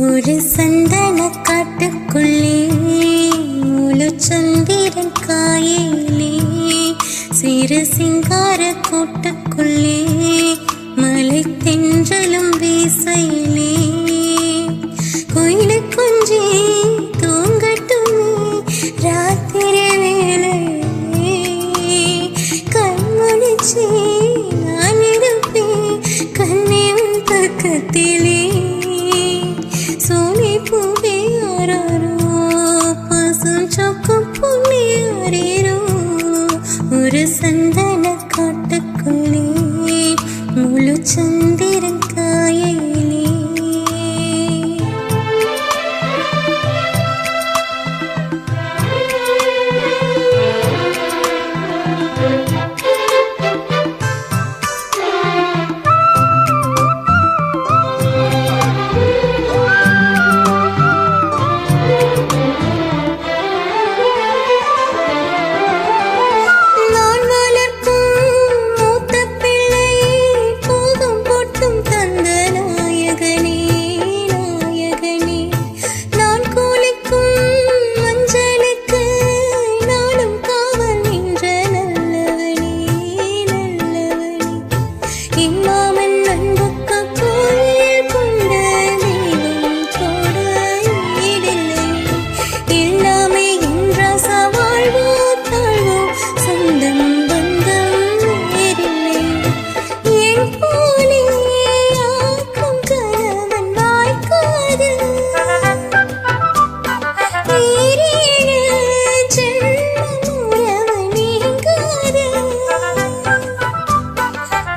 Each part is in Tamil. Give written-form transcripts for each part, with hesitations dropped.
ஒரு சந்தன காட்டுக்குள்ளே முழு சந்திரன் காயிலே சிறு சிங்கார கூட்டுக்குள்ளே மலை தென்றலும் வீசையிலே கோயிலு குஞ்சி தூங்கட்டுமே ராத்திரி வேலை கண்முழிச்சி நான் இருப்பேன் கண்ணின் பக்கத்திலே சோலை பூவே ஆராரோ பசும் சொக்கும் பூவே அரேரோ ஒரு சந்தன காட்டுக்குள்ளே முழு சந்திரன் காயிலே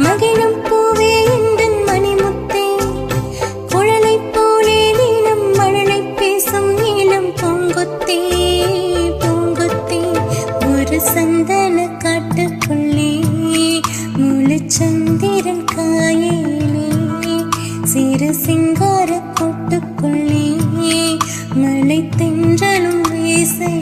மகிழும் பூவே எந்தன் மணிமுத்தே குழலை போலே நீளம் மழலை பேசும் நீளம் பூங்கொத்தே பூங்கொத்தே ஒரு சந்தன காட்டுக்குள்ளே முழு சந்திரன் காயிலே சிறு சிங்கார கூட்டுக்குள்ளே மலை தென்றலும் வீசை